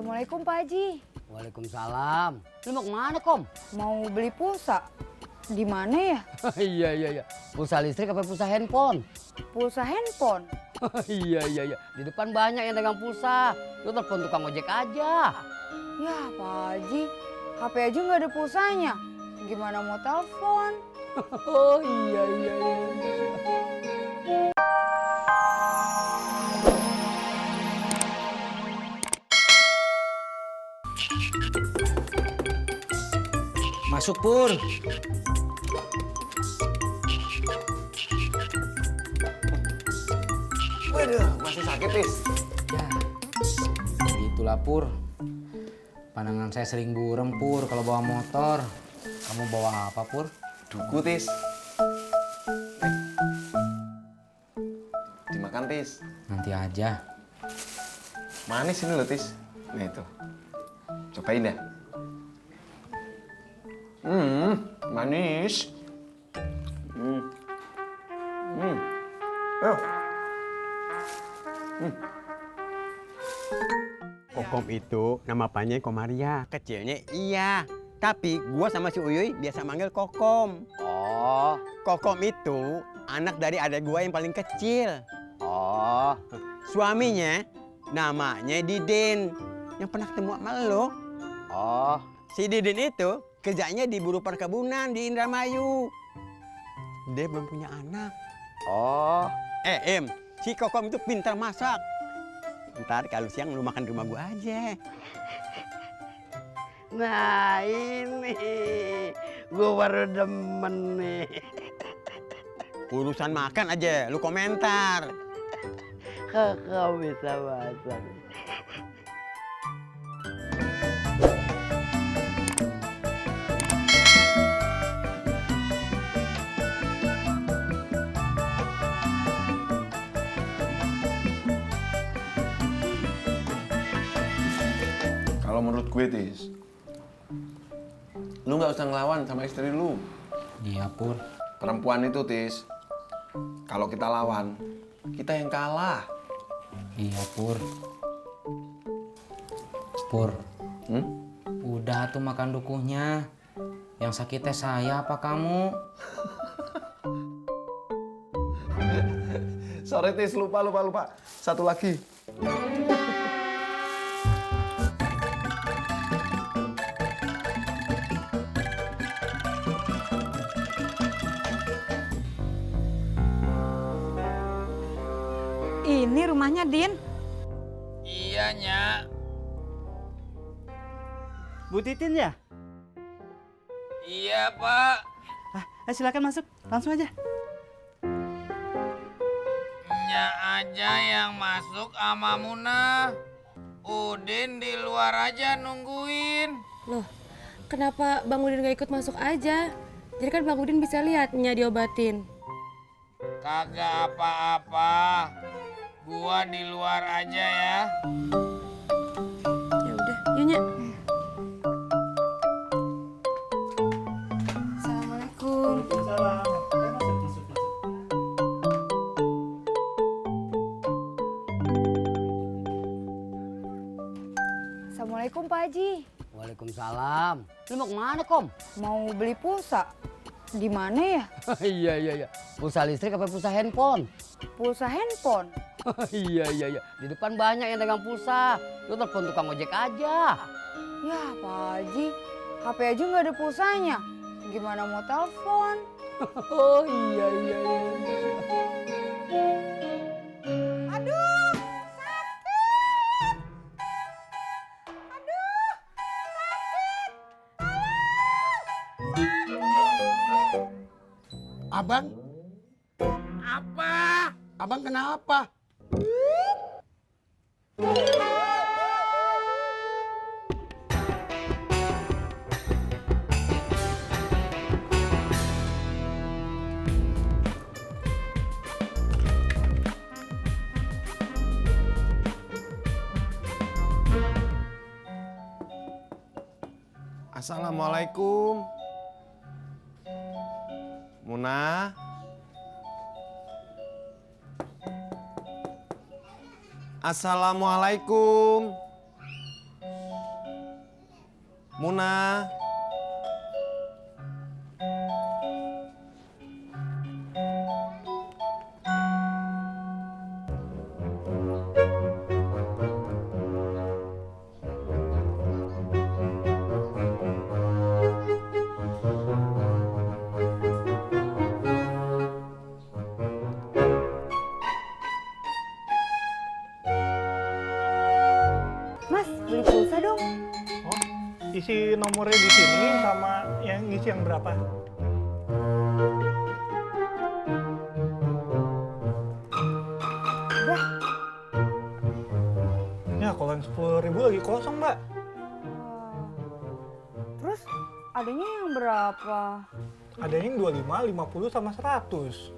Assalamualaikum Pak Haji. Waalaikumsalam. Lu mau kemana, Kom? Mau beli pulsa. Di mana ya? Iya. Pulsa listrik apa pulsa handphone? Pulsa handphone. Iya. Di depan banyak yang dagang pulsa. Lu telepon tukang ojek aja. Ya Pak Haji, HP aja nggak ada pulsanya. Gimana mau telepon? Oh iya. Masuk Pur. Waduh, masih sakit, Tis. Ya, begitulah Pur. Pandangan saya sering burem Pur kalau bawa motor. Kamu bawa apa Pur? Duku, Tis. Dimakan, Tis. Nanti aja. Manis ini loh, Tis. Nah itu. Cobain ya. Manis. Oh. Kokom itu nama panjangnya Komaria. Kecilnya iya. Tapi gua sama si Uyuy biasa manggil Kokom. Oh. Kokom itu anak dari adik gua yang paling kecil. Oh. Suaminya namanya Didin. Yang pernah ketemu sama lo. Oh. Si Didin itu kerjanya di buruh perkebunan di Indramayu. Dia belum punya anak. Oh. Em, si Kokom itu pintar masak. Ntar kalau siang lu makan di rumah gua aja. Nah ini, gue baru demen nih. Urusan makan aja, lu komentar. Kakak bisa masak. Kalau menurut gue, Tis, lu nggak usah ngelawan sama istri lu. Iya Pur. Perempuan itu, Tis, kalau kita lawan, kita yang kalah. Iya Pur. Pur. Udah tuh makan dukuhnya. Yang sakitnya saya apa kamu? Sorry, Tis, lupa. Satu lagi. Ini rumahnya Din. Iya, Nyak. Bu Titin ya? Iya, Pak. Silakan masuk, langsung aja. Nyak aja yang masuk sama Munah. Udin di luar aja nungguin. Loh, kenapa Bang Udin gak ikut masuk aja? Jadi kan Bang Udin bisa lihat Nya diobatin. Kagak apa-apa. Gua di luar aja ya. Ya udah, yuk Nya. Assalamualaikum. Assalamualaikum Pak Haji. Waalaikumsalam. Lu mau kemana, Kom? Mau beli pulsa. Di mana ya? Iya. Pulsa listrik apa pulsa handphone? Pulsa handphone. Iya. Di depan banyak yang dagang pulsa. Lu telepon tukang ojek aja. Ya Pak Haji, HP aja nggak ada pulsanya. Gimana mau telepon? Oh iya. Aduh, sakit. Aduh, sakit. Abang? Apa? Abang kenapa? Assalamualaikum. Munah. Assalamualaikum. Muna. Mas, beli pulsa dong. Oh, isi nomornya di sini sama yang ngisi yang berapa? Udah. Ya, kalau yang 10.000 lagi kosong, Mbak. Terus adanya yang berapa? Ada yang 25, 50, sama 100.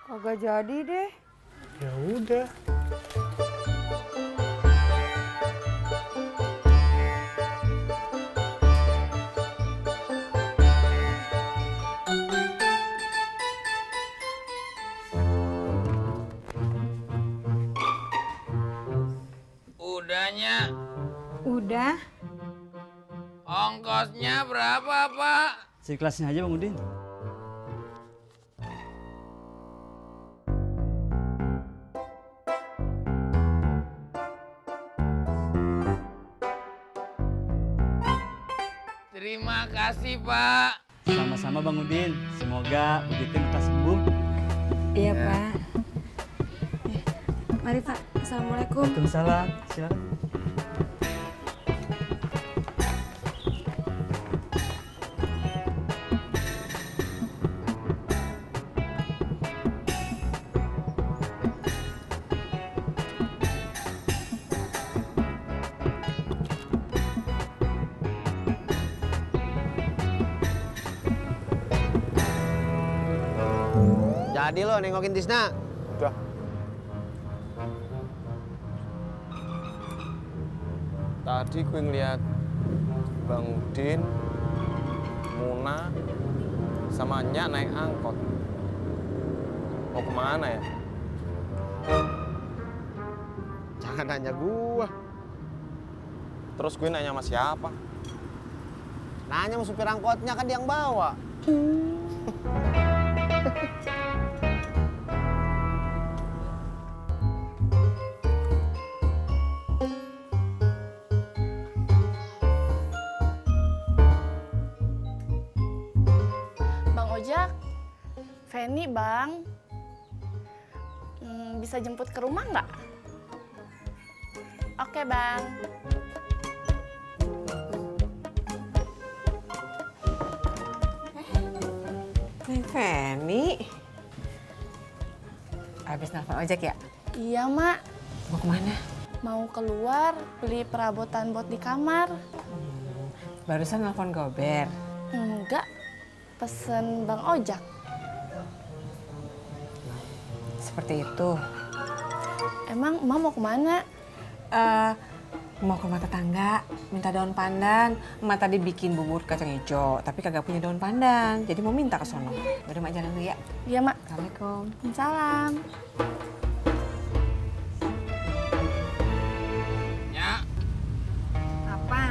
Kagak jadi deh. Ya udah. Udahnya, Udah. ongkosnya berapa, Pak? Seikhlasnya aja Bang Udin. Terima kasih, Pak. Sama-sama Bang Udin. Semoga Bu Titin lekas sembuh. Iya, Pak. Mari, Pak. Assalamualaikum. Waalaikumsalam. Silakan. Jadi lo nengokin Tisna? Udah. Tadi gue ngeliat Bang Udin, Muna, sama Nyak naik angkot. Mau kemana ya? Jangan nanya gua. Terus gue nanya sama siapa? Nanya sama supir angkotnya, kan dia yang bawa. Bang Ojak, Feni Bang, bisa jemput ke rumah nggak? Oke Bang. Neng Feni. Habis nelfon ojek ya? Iya Mak, Mau kemana? mau keluar beli perabotan buat di kamar. Barusan nelfon Gober. Enggak, pesen Bang Ojak. Seperti itu. Emang Emak mau kemana? Mau ke rumah tetangga, minta daun pandan. Emak tadi bikin bubur kacang hijau, tapi kagak punya daun pandan. Jadi mau minta ke sono. Udah Mak jalan dulu ya. Iya Mak. Assalamualaikum. Salam. Nyak, Apa?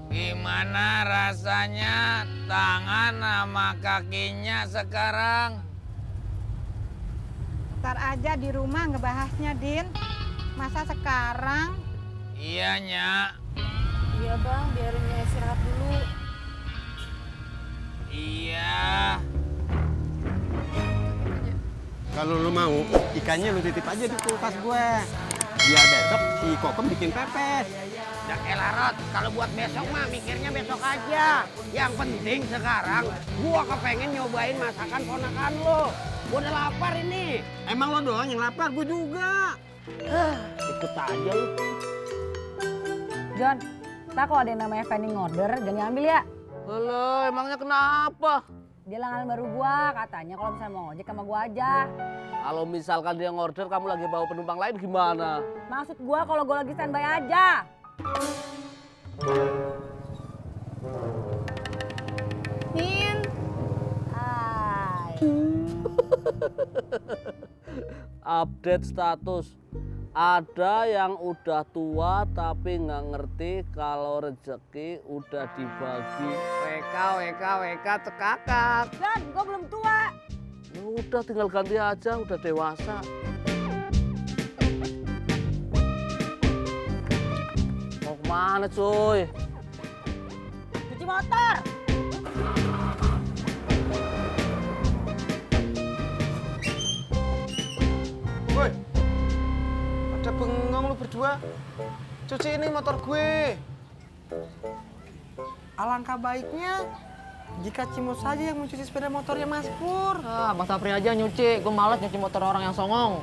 gimana rasanya tangan sama kakinya sekarang? Ntar aja di rumah ngebahasnya, Din. Masa sekarang? Iya, Nyak. Iya Bang, biarin dia istirahat dulu. Iya. Kalau lu mau, ikannya lu titip aja di kulkas gue. Biar besok si Kokom bikin pepes. Ya elah Rod, kalau buat besok mah mikirnya besok aja. Yang penting sekarang gua kepengen nyobain masakan ponakan lo. Gua udah lapar ini. Emang lo doang yang lapar, gue juga. Ikut aja lu. John, ntar kalau ada yang namanya Fanny ngorder, jangan ambil ya. Halo, emangnya kenapa? Dia langganan baru gua, katanya kalau misalnya mau ngojek sama gua aja. Kalau misalkan dia ngorder, kamu lagi bawa penumpang lain gimana? Maksud gua kalau gua lagi standby aja. Nin, Ah, Update status. Ada yang udah tua tapi nggak ngerti kalau rezeki udah dibagi. WK cekakak. Dan gue belum tua. Ya udah tinggal ganti aja, udah dewasa. Mau kemana cuy? Cuci motor. Woi, ada bengong lu berdua. Cuci ini motor gue. Alangkah baiknya jika Cimo saja yang mencuci sepeda motornya Mas Pur. Ah, Bang Sapri aja nyuci. Gue males nyuci motor orang yang songong.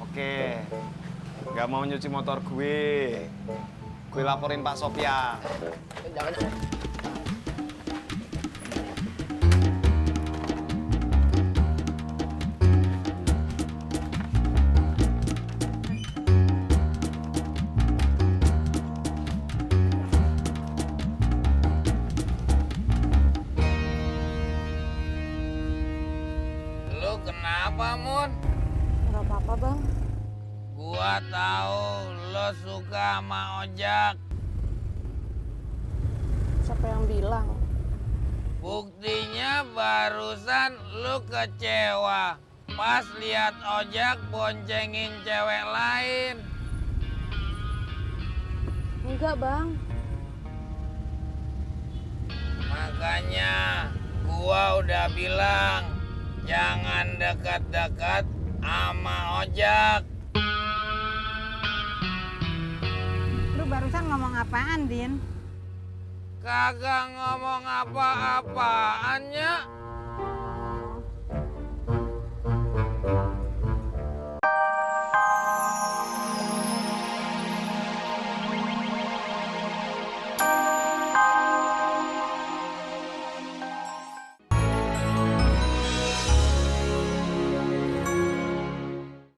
Oke, nggak mau nyuci motor gue. Gue laporin Pak Sopya. Jangan. Lu kenapa, Mun? Nggak apa-apa, Bang. Gua tahu lo suka sama ojak. Siapa yang bilang? Buktinya barusan lu kecewa pas lihat ojak boncengin cewek lain. Enggak, Bang. Makanya gua udah bilang jangan dekat-dekat sama ojak. Lu barusan ngomong apaan, Din? Kagak ngomong apa-apaannya.